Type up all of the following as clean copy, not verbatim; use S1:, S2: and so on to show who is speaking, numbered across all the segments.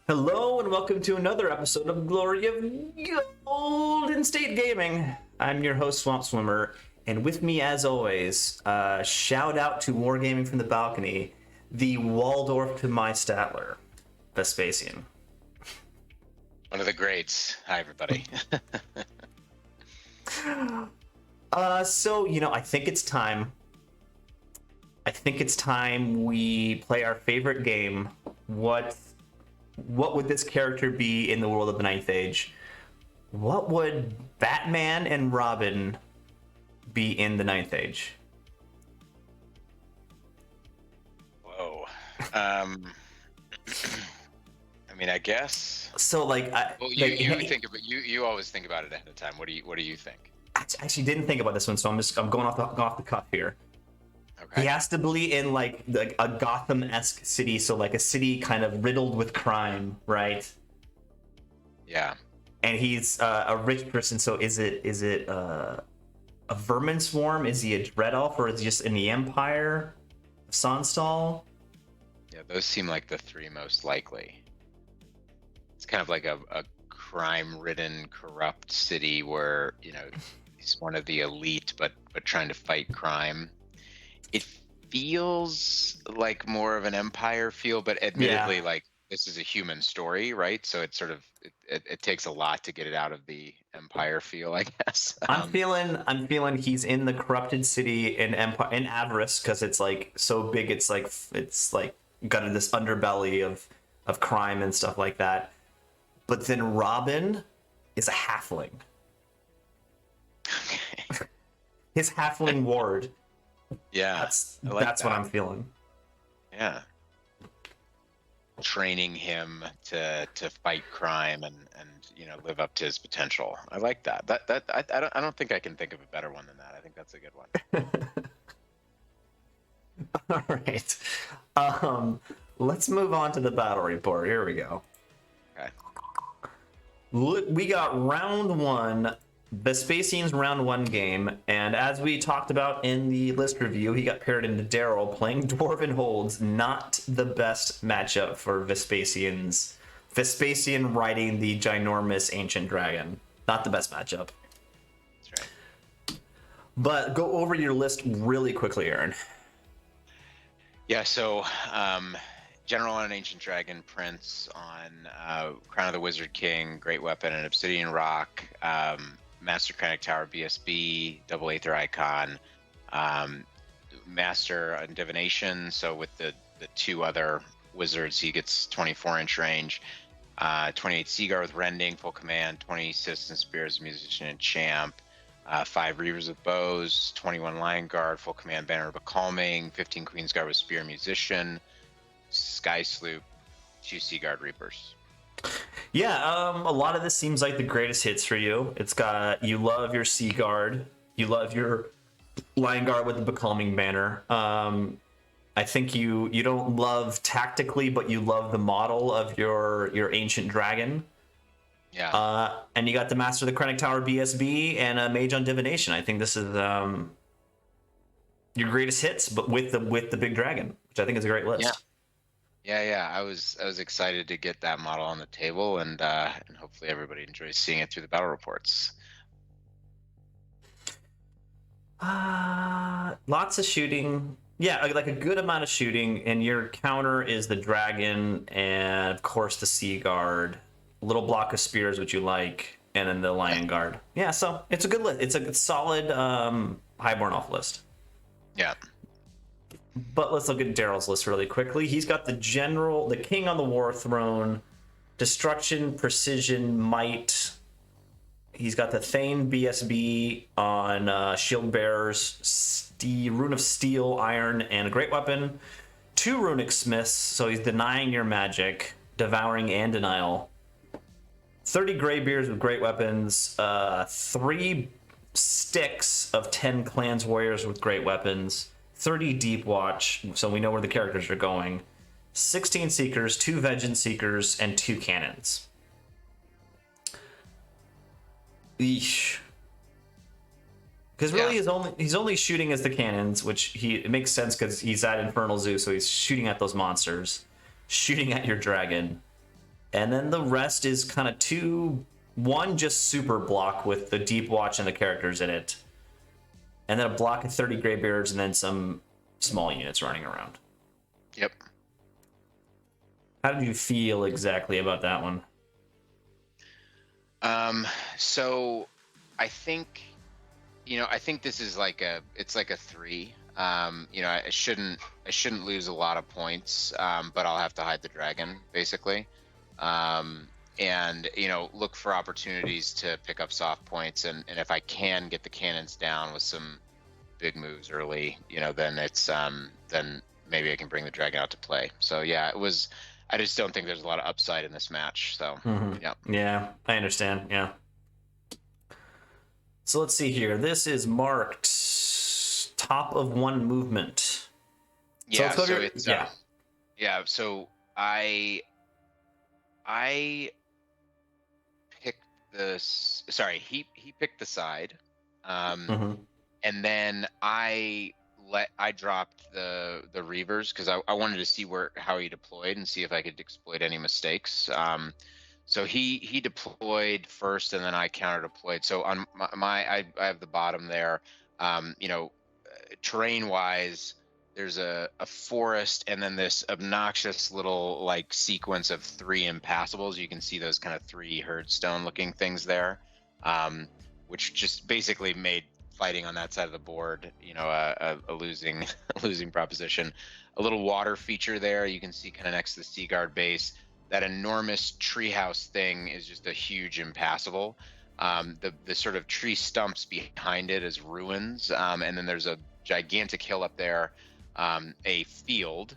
S1: Hello and welcome to another episode of Glory of Golden State Gaming. I'm your host, Swamp Swimmer, and with me, as always, shout out to Wargaming from the Balcony, the Waldorf to my Statler, Vespacian.
S2: One of the greats. Hi, everybody.
S1: I think it's time. I think it's time we play our favorite game. What would this character be in the world of the Ninth Age? What would Batman and Robin be in the Ninth Age?
S2: Whoa. I mean, I guess.
S1: So, like,
S2: you always think about it ahead of time. What do you think?
S1: I actually didn't think about this one, so I'm going off the cuff here.
S2: Okay.
S1: He has to be in like a Gotham-esque city, so like a city kind of riddled with crime, right?
S2: Yeah.
S1: And he's a rich person. So is it a vermin swarm? Is he a dread elf, or is he just in the Empire of Sonstal?
S2: Yeah, those seem like the three most likely. It's kind of like a crime-ridden, corrupt city where he's one of the elite, but trying to fight crime. It feels like more of an Empire feel, but admittedly, like this is a human story, right? So it's sort of it takes a lot to get it out of the Empire feel, I guess.
S1: I'm feeling he's in the corrupted city in Avarice, because it's like so big. It's like got this underbelly of crime and stuff like that. But then Robin is a halfling.
S2: Okay.
S1: His halfling ward.
S2: Yeah,
S1: that's what I'm feeling.
S2: Yeah, training him to fight crime and live up to his potential. I like that. I don't think I can think of a better one than that. I think that's a good one.
S1: All right, let's move on to the battle report. Here we go.
S2: Okay.
S1: Look, we got round one. Vespacian's round one game, and as we talked about in the list review, he got paired into Daryl playing Dwarven Holds. Not the best matchup for Vespacian riding the ginormous ancient dragon. Not the best matchup.
S2: That's right.
S1: But go over your list really quickly, Aaron.
S2: Yeah, so General on an Ancient Dragon, Prince on Crown of the Wizard King, Great Weapon, and Obsidian Rock, Master Cranach Tower BSB, Double Aether Icon, Master on Divination, so with the two other wizards, he gets 24-inch range, 28 Seaguard with Rending, full command, 20 Citizen Spears, Musician and Champ, 5 Reavers with Bows, 21 Lion Guard, full command, Banner of Becalming, 15 Queen's Guard with Spear, Musician, Sky Sloop, 2 Seaguard Reapers.
S1: Yeah, a lot of this seems like the greatest hits for you. It's got, you love your Sea Guard, you love your Lion Guard with the Becalming Banner. I think you don't love tactically, but you love the model of your Ancient Dragon.
S2: Yeah.
S1: And you got the Master of the Cranach Tower BSB and a Mage on Divination. I think this is your greatest hits, but with the big dragon, which I think is a great list.
S2: Yeah. Yeah. I was excited to get that model on the table, and hopefully everybody enjoys seeing it through the battle reports.
S1: Lots of shooting. Yeah, like a good amount of shooting, and your counter is the dragon, and of course the Sea Guard, a little block of spears, which you like, and then the Lion Guard. Yeah, so it's a good list. It's a solid Highborn Elf list.
S2: Yeah.
S1: But let's look at Daryl's list really quickly. He's got the General, the King on the War Throne, Destruction, Precision, Might. He's got the Thane BSB on Shield Bearers, Rune of Steel, Iron, and a Great Weapon. 2 Runic Smiths, so he's denying your magic, Devouring and Denial. 30 Greybeards with Great Weapons. 3 sticks of 10 Clans Warriors with Great Weapons. 30 Deep Watch, so we know where the characters are going. 16 Seekers, 2 Vengeance Seekers, and 2 Cannons. Eesh. Because really, he's only shooting as the cannons, which it makes sense because he's at Infernal Zoo, so he's shooting at those monsters, shooting at your dragon, And then the rest is kind of one just super block with the Deep Watch and the characters in it. And then a block of 30 Greybeards and then some small units running around.
S2: Yep.
S1: How did you feel exactly about that one?
S2: So I think, I think this is it's like a 3. I shouldn't lose a lot of points, but I'll have to hide the dragon basically. And look for opportunities to pick up soft points, and if I can get the cannons down with some big moves early, then it's then maybe I can bring the dragon out to play. So yeah, I just don't think there's a lot of upside in this match. So
S1: Yeah, I understand. Yeah. So let's see here. This is marked top of 1 movement.
S2: Yeah. So it's yeah. So I picked he picked the side, and then I dropped the Reavers because I wanted to see how he deployed and see if I could exploit any mistakes. So he deployed first, and then I counter deployed. So on I have the bottom there. Terrain wise, there's a forest, and then this obnoxious little sequence of 3 impassables. You can see those kind of 3 herdstone looking things there, which just basically made fighting on that side of the board, a losing losing proposition. A little water feature there. You can see kind of next to the Sea Guard base. That enormous treehouse thing is just a huge impassable. The sort of tree stumps behind it is ruins, and then there's a gigantic hill up there, a field,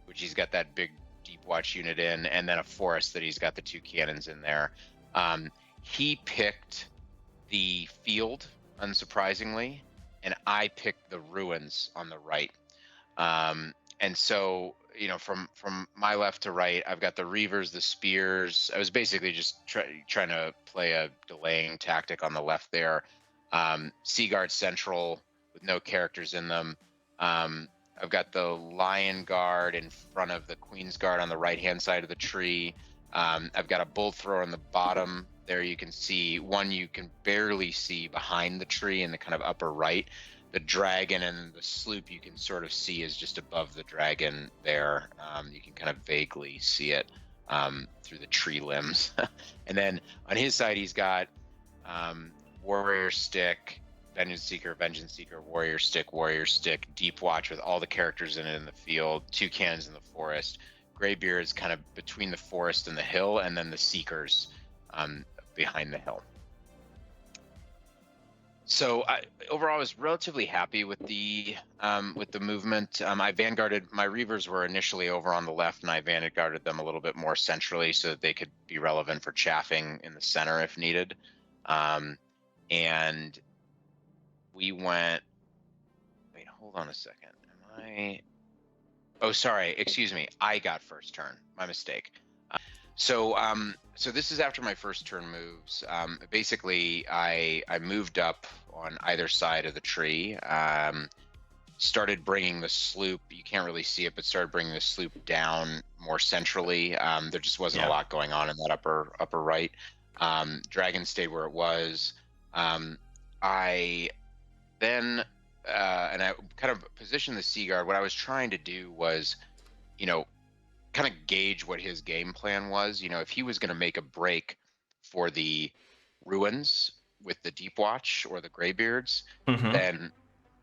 S2: which he's got that big Deep Watch unit in, and then a forest that he's got the 2 cannons in there. He picked the field, unsurprisingly, and I picked the ruins on the right. And so, from my left to right, I've got the Reavers, the Spears. I was basically just trying to play a delaying tactic on the left there. Sea Guard Central with no characters in them. I've got the Lion Guard in front of the Queen's Guard on the right-hand side of the tree. I've got a Bull Thrower on the bottom. There you can see one you can barely see behind the tree in the kind of upper right. The dragon and the sloop you can sort of see is just above the dragon there. You can kind of vaguely see it through the tree limbs. And then on his side, he's got Warrior Stick, Vengeance Seeker, Warrior Stick, Deep Watch with all the characters in it in the field, 2 cannons in the forest. Greybeard's kind of between the forest and the hill, and then the Seekers behind the hill. So overall, I was relatively happy with the movement. I vanguarded. My Reavers were initially over on the left, and I vanguarded them a little bit more centrally so that they could be relevant for chaffing in the center if needed. And we went. Wait, hold on a second. Am I? Oh, sorry. Excuse me. I got first turn. My mistake. So this is after my first turn moves. Basically, I moved up on either side of the tree. Started bringing the sloop. You can't really see it, but started bringing the sloop down more centrally. There just wasn't a lot going on in that upper right. Dragon stayed where it was. I then and I kind of positioned the Sea Guard. What I was trying to do was, kind of gauge what his game plan was. If he was going to make a break for the ruins with the Deep Watch or the Greybeards, then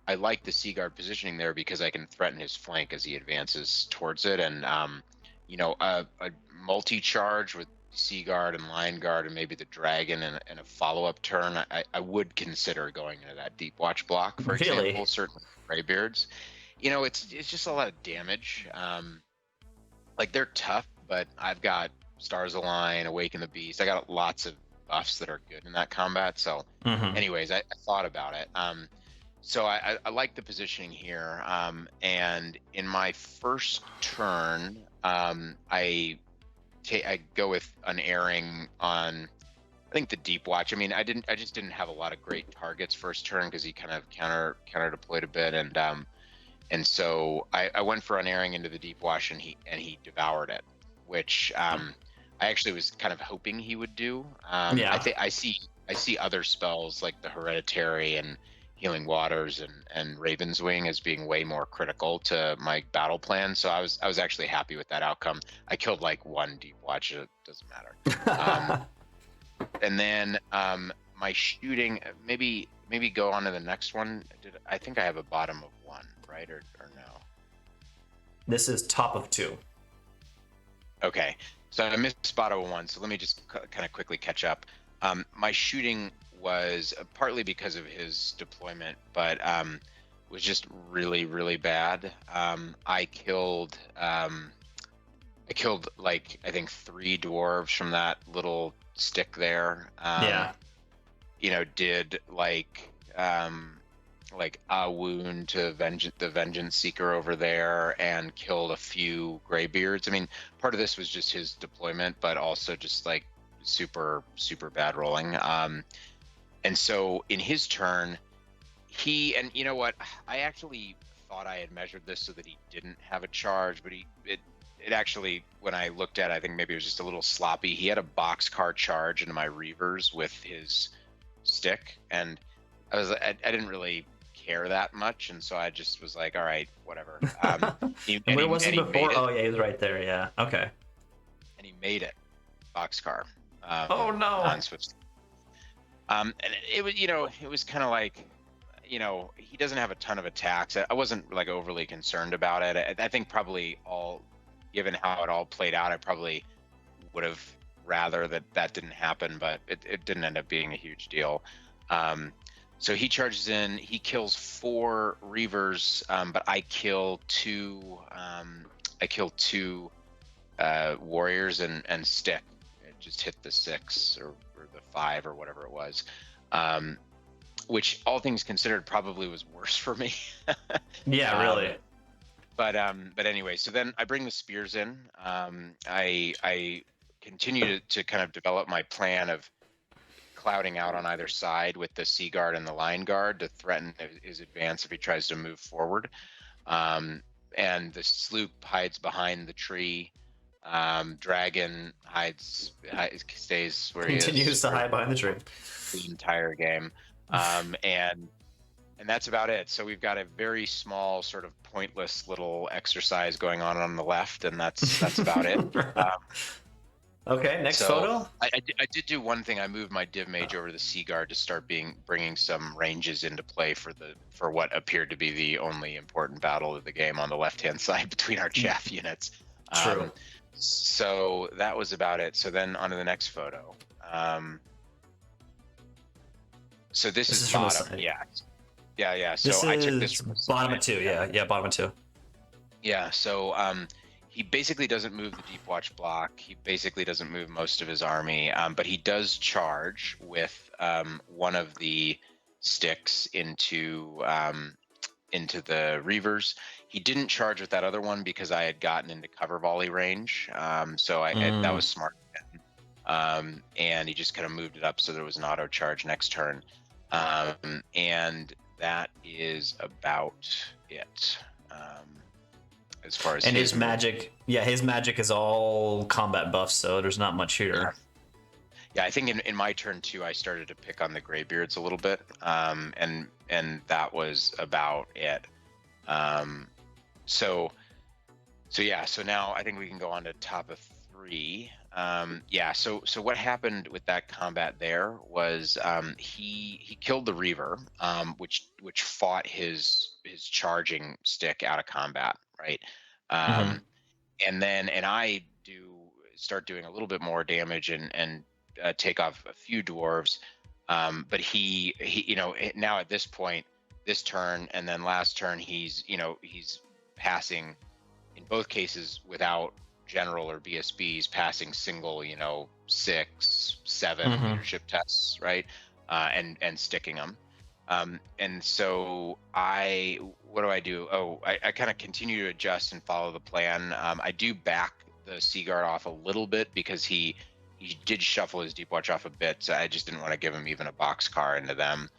S2: I like the Sea Guard positioning there because I can threaten his flank as he advances towards it. And, a multi-charge with Sea Guard and Lion Guard and maybe the Dragon and a follow-up turn, I would consider going into that Deep Watch block, for example, certainly Greybeards. It's just a lot of damage. They're tough, but I've got Stars Align, Awaken the Beast. I got lots of buffs that are good in that combat. So anyways, I thought about it. So I like the positioning here. And in my first turn, I go with an airing on, I think, the Deep Watch. I mean, I just didn't have a lot of great targets first turn because he kind of counter deployed a bit, and so I went for an airing into the Deep Watch, and he devoured it, which I actually was kind of hoping he would do.
S1: Yeah.
S2: I see other spells like the Hereditary and Healing Waters and Raven's Wing as being way more critical to my battle plan. So I was actually happy with that outcome. I killed like one Deep Watch. It doesn't matter. And then my shooting, maybe go on to the next one. I think I have a bottom of 1, right? Or no?
S1: This is top of 2.
S2: Okay, so I missed bottom of 1. So let me just kind of quickly catch up. My shooting was partly because of his deployment, but was just really, really bad. I killed like I think 3 dwarves from that little stick there.
S1: Yeah.
S2: You know, did like a wound to the Vengeance Seeker over there, and killed a few Greybeards. I mean, part of this was just his deployment, but also just like super bad rolling. And so in his turn, and you know what, I actually thought I had measured this so that he didn't have a charge, but it actually, when I looked at it, I think maybe it was just a little sloppy. He had a boxcar charge into my Reavers with his stick, and I didn't really care that much, and so I just was like, all right, whatever.
S1: Where was he before?
S2: Made it,
S1: oh yeah, he was right there. Yeah. Okay.
S2: and he made it boxcar.
S1: Oh no.
S2: Non-Swift. And it was, it was kind of like, he doesn't have a ton of attacks. I wasn't like overly concerned about it. I think probably given how it all played out, I probably would have rather that didn't happen, but it didn't end up being a huge deal. So he charges in, he kills 4 Reavers, but I kill 2. I kill 2 warriors and stick. It just hit the 6 or the 5 or whatever it was, which all things considered probably was worse for me.
S1: Yeah, really.
S2: But anyway, so then I bring the spears in. I continue to kind of develop my plan of clouding out on either side with the Sea Guard and the Lion Guard to threaten his advance if he tries to move forward. And the sloop hides behind the tree. Dragon stays where he is.
S1: Continues to hide behind the tree.
S2: The entire game. And that's about it. So we've got a very small, sort of pointless little exercise going on the left, and that's about it.
S1: Okay, next photo.
S2: I did do one thing. I moved my Div Mage over to the Sea Guard to start bringing some ranges into play for what appeared to be the only important battle of the game on the left-hand side between our chaff units.
S1: True.
S2: So that was about it. So then on to the next photo. So this is bottom. Yeah. So I took this from
S1: bottom of 2. Yeah, bottom of 2.
S2: Yeah. So he basically doesn't move the Deep Watch block. He basically doesn't move most of his army, but he does charge with one of the sticks into the Reavers. He didn't charge with that other one because I had gotten into cover volley range. So that was smart. And he just kind of moved it up so there was an auto charge next turn. And that is about it. As far as
S1: his magic, his magic is all combat buffs, so there's not much here.
S2: Yeah, I think in my turn too, I started to pick on the Greybeards a little bit, and that was about it. So now I think we can go on to top of 3. So what happened with that combat there was he killed the Reaver, which fought his charging stick out of combat, right? And I start doing a little bit more damage and take off a few dwarves, but he now at this point, this turn and then last turn, he's passing in both cases without general or BSBs, passing single 6, 7 leadership tests, right? And sticking them. And so what do I do? I kind of continue to adjust and follow the plan. I do back the Sea Guard off a little bit because he did shuffle his Deep Watch off a bit, so I just didn't want to give him even a boxcar into them.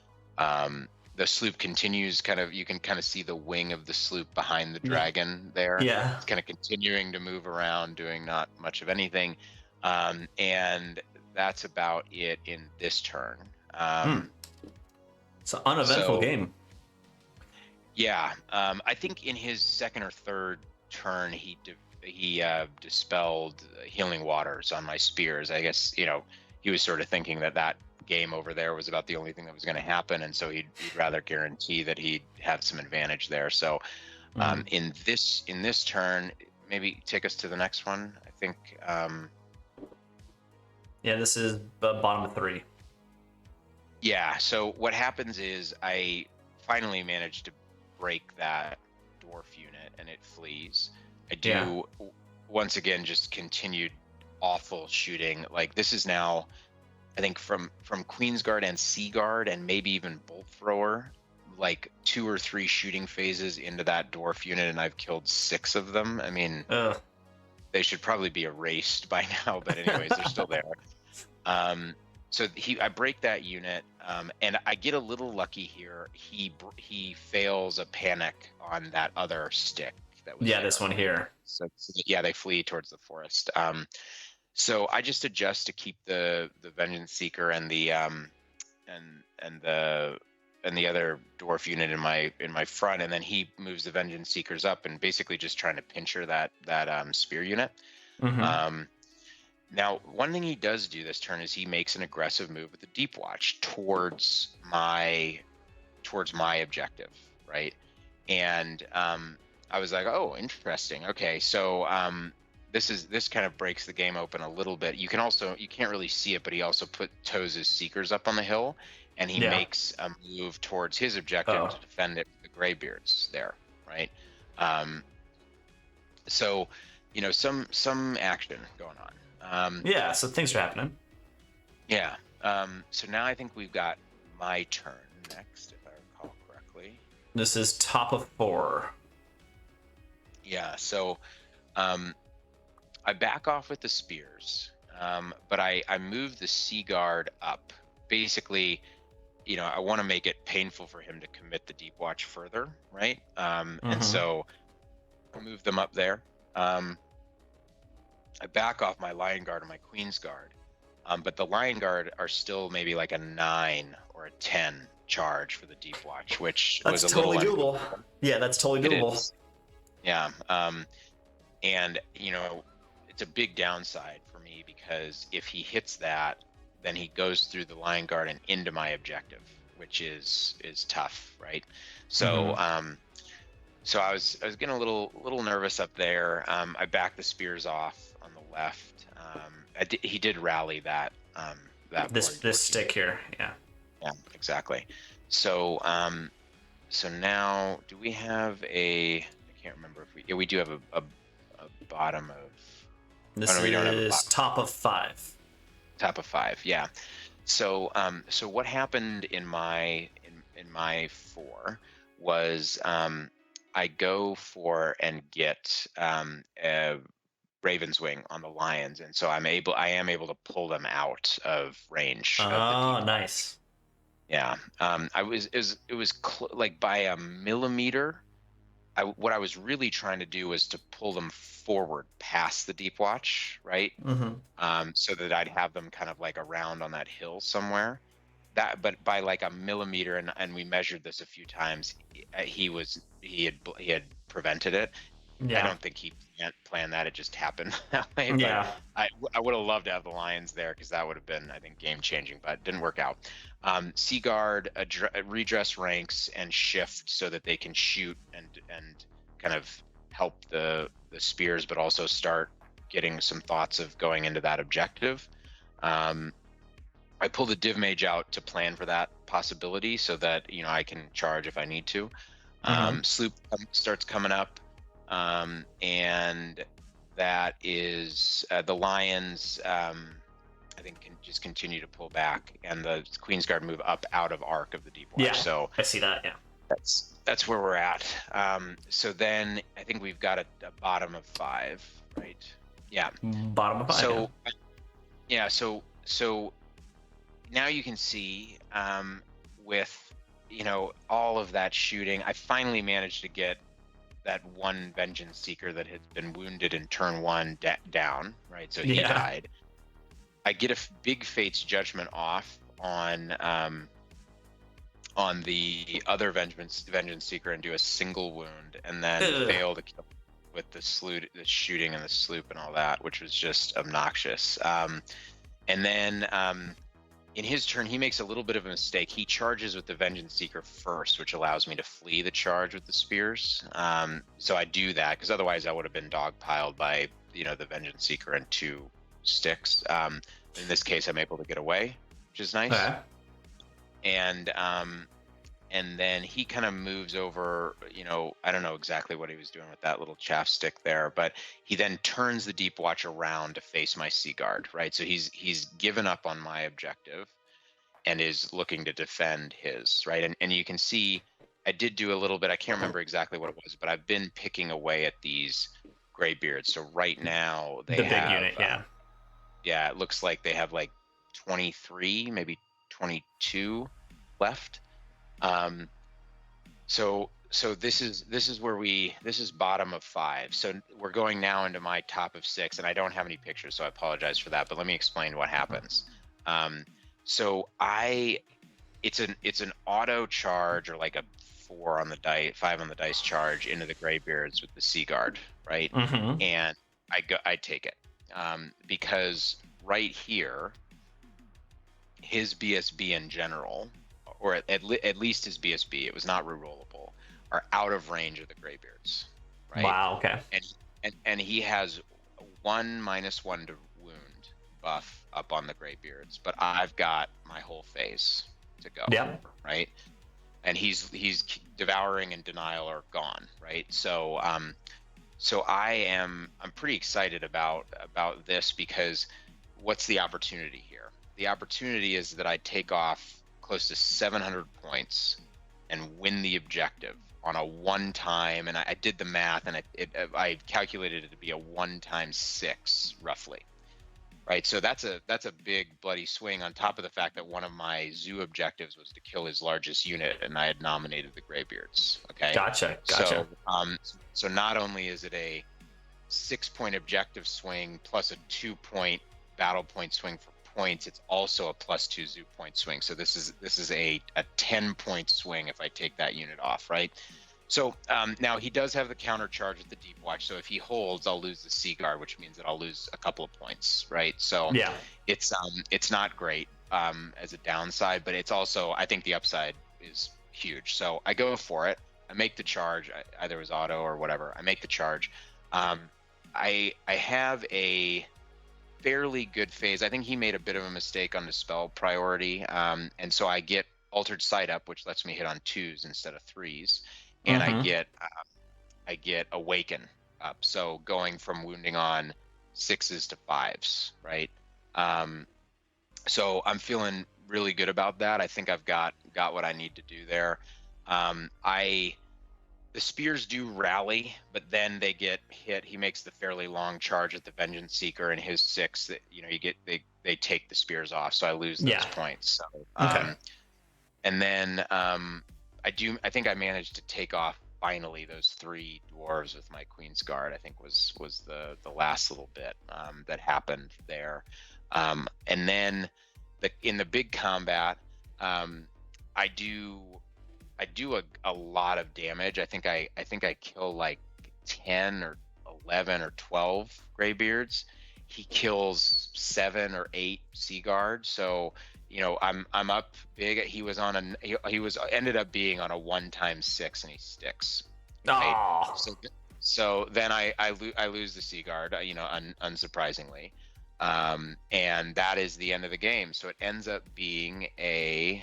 S2: The sloop continues you can kind of see the wing of the sloop behind the dragon there.
S1: Yeah.
S2: It's kind of continuing to move around, doing not much of anything. And that's about it in this turn.
S1: It's an uneventful
S2: So-
S1: game.
S2: Yeah, I think in his second or third turn, he dispelled healing waters on my spears. I guess he was sort of thinking that game over there was about the only thing that was going to happen, and so he'd rather guarantee that he'd have some advantage there. So in this turn, maybe take us to the next one. I think.
S1: Yeah, this is the bottom of 3.
S2: Yeah. So what happens is I finally managed to break that dwarf unit, and it flees. I do once again just continued awful shooting. Like this is now, I think from Queensguard and Seaguard and maybe even Bolt Thrower, like 2 or 3 shooting phases into that dwarf unit, and I've killed 6 of them. I mean, they should probably be erased by now, but anyways, they're still there. So I break that unit, and I get a little lucky here. He fails a panic on that other stick that was there.
S1: This one here.
S2: So they flee towards the forest. So I just adjust to keep the Vengeance Seeker and the other dwarf unit in my front, and then he moves the Vengeance Seekers up and basically just trying to pincher that spear unit. Now, one thing he does do this turn is he makes an aggressive move with the Deep Watch towards my objective, right? And I was like, oh, interesting. Okay, so this kind of breaks the game open a little bit. You can't really see it, but he also tows his Seekers up on the hill, and he makes a move towards his objective to defend it with the Greybeards there, right? So, some action going on.
S1: So things are happening.
S2: Yeah. So now I think we've got my turn next, if I recall correctly.
S1: This is top of 4.
S2: Yeah. So I back off with the spears, but I move the Seaguard up. Basically, I want to make it painful for him to commit the Deep Watch further, right? And so I move them up there. I back off my Lion Guard and my Queen's Guard, but the Lion Guard are still maybe like a 9 or a 10 charge for the Deep Watch, which
S1: that's
S2: was a
S1: totally
S2: little
S1: doable. Yeah, that's totally doable.
S2: Yeah, and it's a big downside for me because if he hits that, then he goes through the Lion Guard and into my objective, which is tough, right? So. So I was getting a little nervous up there. I backed the spears off on the left. He did rally that
S1: this stick here. Yeah,
S2: exactly. So now do we have I can't remember if we do have a bottom of.
S1: This is top of 5.
S2: Top of 5, yeah. So what happened in my 4 was I go for and get a Raven's Wing on the Lions, and so I am able to pull them out of range.
S1: Oh, nice.
S2: Yeah, it was like by a millimeter. What I was really trying to do was to pull them forward past the Deep Watch, right? So that I'd have them kind of like around on that hill somewhere. But by like a millimeter, and we measured this a few times, he had prevented it. I don't think he planned that; it just happened that way.
S1: Yeah,
S2: but I would have loved to have the Lions there because that would have been, I think, game changing, but it didn't work out. Seaguard redress ranks and shift so that they can shoot and kind of help the spears, but also start getting some thoughts of going into that objective. I pull the Div Mage out to plan for that possibility so that I can charge if I need to. Sloop starts coming up, and that is the Lions. I think can just continue to pull back, and the Queen's Guard move up out of arc of the Deep Watch.
S1: Yeah,
S2: so
S1: I see that. Yeah,
S2: that's where we're at. So then I think we've got a bottom of 5, right? Yeah,
S1: bottom of 5.
S2: So yeah, so now you can see with all of that shooting, I finally managed to get that one Vengeance Seeker that had been wounded in turn 1 down, right? So he died. I get a big Fate's Judgment off on the other Vengeance Seeker and do a single wound, and then fail to kill with the shooting and the sloop and all that, which was just obnoxious. And then in his turn, he makes a little bit of a mistake. He charges with the Vengeance Seeker first, which allows me to flee the charge with the spears. So I do that because otherwise I would have been dogpiled by the Vengeance Seeker and 2 sticks. In this case, I'm able to get away, which is nice.
S1: Okay.
S2: And then he kind of moves over, I don't know exactly what he was doing with that little chaff stick there, but he then turns the Deep Watch around to face my Sea Guard, right? So he's given up on my objective and is looking to defend his, right? And you can see I did do a little bit, I can't remember exactly what it was, but I've been picking away at these Greybeards. So right now they have...
S1: big unit, yeah.
S2: Yeah, it looks like they have like 23, maybe 22 left. So this is where this is bottom of 5. So we're going now into my top of 6, and I don't have any pictures, so I apologize for that. But let me explain what happens. So it's an auto charge, or like a 5 on the dice charge into the Greybeards with the Sea Guard, right?
S1: Mm-hmm.
S2: And I take it because right here, his BSB in general, or at least his BSB, it was not rerollable, are out of range of the Greybeards, right?
S1: Wow. Okay.
S2: And he has 1 -1 to wound buff up on the Greybeards, but I've got my whole phase to go.
S1: Yeah.
S2: Right. And he's devouring and denial are gone, right? So I'm pretty excited about this, because what's the opportunity here? The opportunity is that I take off close to 700 points and win the objective on a 1-time, and I did the math, and I calculated it to be a 1x6 roughly, right? So that's a big bloody swing, on top of the fact that one of my zoo objectives was to kill his largest unit, and I had nominated the Greybeards. Okay.
S1: Gotcha.
S2: So not only is it a 6-point objective swing plus a 2-point battle point swing for points, it's also a +2 zoo point swing. So this is a 10-point swing if I take that unit off, right? So now he does have the counter charge with the Deep Watch. So if he holds, I'll lose the Sea Guard, which means that I'll lose a couple of points, right? So
S1: yeah,
S2: it's not great as a downside, but it's also, I think the upside is huge. So I go for it. I make the charge. Either it was auto or whatever. I make the charge. I have a fairly good phase. I think he made a bit of a mistake on the spell priority, and so I get Altered Sight up, which lets me hit on 2s instead of 3s, and I get Awaken up, so going from wounding on 6s to 5s, right? So I'm feeling really good about that. I think I've got what I need to do there. The spears do rally, but then they get hit. He makes the fairly long charge at the Vengeance Seeker, and his 6 that they take the spears off, so I lose those points. So,
S1: okay.
S2: And then I think I managed to take off finally those 3 dwarves with my Queen's Guard. I think was the last little bit that happened there. And then in the big combat, I do a lot of damage. I think I kill like 10 or 11 or 12 Greybeards. He kills 7 or 8 Sea Guard. So I'm up big. He ended up being on a 1x6, and he sticks. Right?
S1: Oh.
S2: So then I lose the Sea Guard, unsurprisingly, and that is the end of the game. So it ends up being a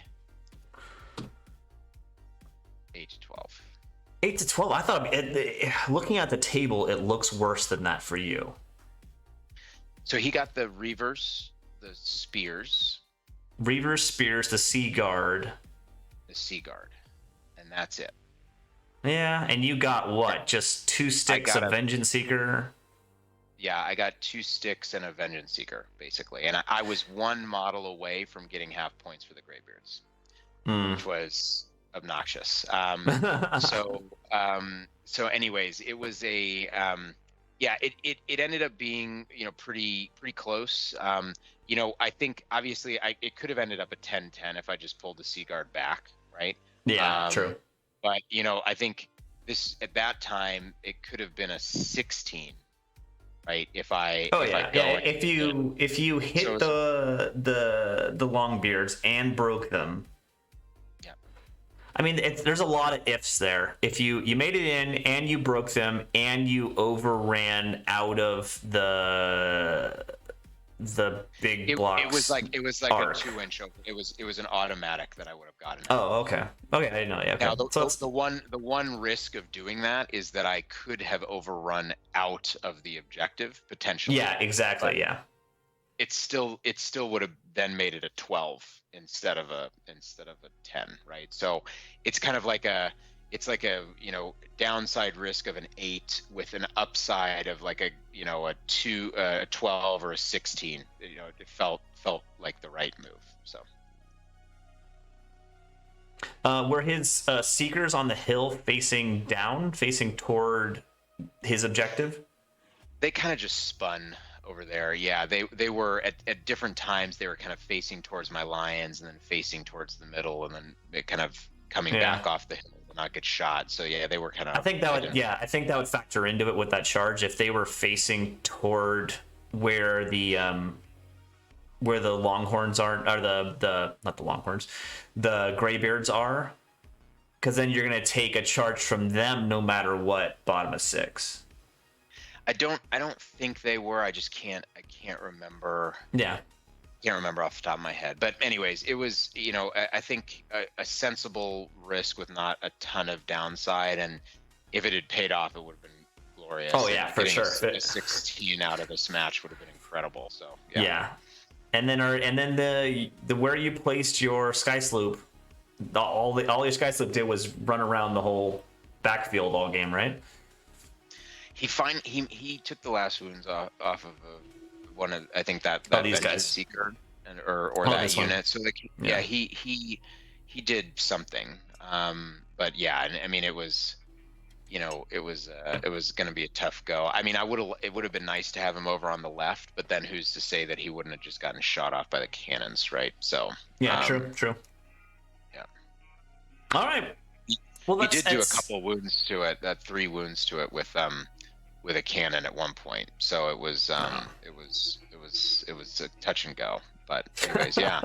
S2: 8-12.
S1: 8-12. I thought looking at the table, it looks worse than that for you.
S2: So he got the Reavers, the Spears.
S1: Reavers, Spears, the Sea Guard.
S2: The Sea Guard. And that's it.
S1: Yeah, and you got what? Just 2 sticks of Vengeance Seeker?
S2: Yeah, I got 2 sticks and a Vengeance Seeker, basically. And I was 1 model away from getting half points for the Greybeards, which was obnoxious. So anyways, it was a Yeah, it ended up being, pretty close. I think obviously it could have ended up a 10-10 if I just pulled the Seaguard back, right?
S1: Yeah,
S2: Um,
S1: true.
S2: but I think this at that time it could have been a 16, right? If I
S1: Oh
S2: if I
S1: yeah,
S2: go
S1: yeah.
S2: and
S1: If you
S2: so
S1: hit
S2: it's,
S1: the Longbeards and broke them,
S2: yeah.
S1: I mean, there's a lot of ifs there. If you made it in and you broke them and you overran out of the big blocks
S2: It was like a
S1: arc.
S2: 2 inch over. It was an automatic that I would have gotten.
S1: Oh, okay. Okay, I didn't know. Yeah, okay.
S2: Now,
S1: So it's
S2: the one risk of doing that is that I could have overrun out of the objective potentially,
S1: yeah,
S2: but
S1: exactly. Yeah.
S2: it still would have then made it a 12 instead of a 10, right? So it's kind of like a downside risk of an 8 with an upside of like a 2, a 12 or a 16. It felt like the right move. So
S1: Were his seekers on the hill facing down, facing toward his objective?
S2: they kind of just spun over there. Yeah, they were at different times. They were kind of facing towards my lions and then facing towards the middle, and then it kind of coming
S1: Yeah.
S2: back off the hill to not get shot. So yeah, they were kind of.
S1: I think that would, yeah, I think that would factor into it with that charge if they were facing toward where the Longhorns are, or the not the Longhorns, the Greybeards are, because then you're gonna take a charge from them no matter what. Bottom of 6.
S2: I don't think they were. I can't remember.
S1: Yeah.
S2: Can't remember off the top of my head. But anyways, it was I think a sensible risk with not a ton of downside, and if it had paid off, it would have been glorious.
S1: Oh yeah,
S2: And
S1: for
S2: getting
S1: sure.
S2: A 16 out of this match would have been incredible. So
S1: Yeah. And then the where you placed your sky sloop, all your sky sloop did was run around the whole backfield all game, right?
S2: He took the last wounds off of one of, I think that
S1: Oh, these
S2: Vengeance
S1: guys.
S2: Seeker or
S1: Oh,
S2: that
S1: this one.
S2: unit. So like
S1: Yeah.
S2: he did something. But yeah, and I mean it was going to be a tough go. I mean, it would have been nice to have him over on the left, but then who's to say that he wouldn't have just gotten shot off by the cannons, right? So
S1: Yeah, true.
S2: Yeah.
S1: All right. Well,
S2: He did do a couple wounds to it, 3 wounds to it with a cannon at one point. So it was it was a touch and go. But anyways, yeah.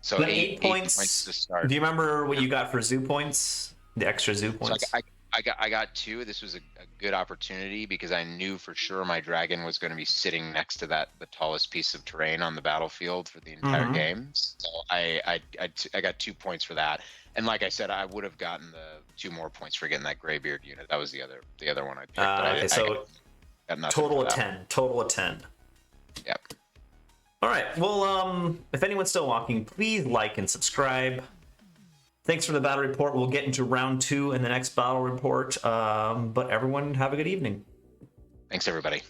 S2: So
S1: But
S2: 8 points to start.
S1: Do you remember what you got for zoo points? The extra zoo
S2: So
S1: points?
S2: I got 2. This was a good opportunity because I knew for sure my dragon was going to be sitting next to the tallest piece of terrain on the battlefield for the entire game. So I got 2 points for that. And like I said, I would have gotten the 2 more points for getting that Greybeard unit. That was the other one I picked.
S1: Okay, so
S2: I got nothing
S1: total
S2: for
S1: of
S2: that
S1: 10. Total of 10.
S2: Yep.
S1: All right. Well, if anyone's still walking, please like and subscribe. Thanks for the battle report. We'll get into round 2 in the next battle report. But everyone, have a good evening.
S2: Thanks, everybody.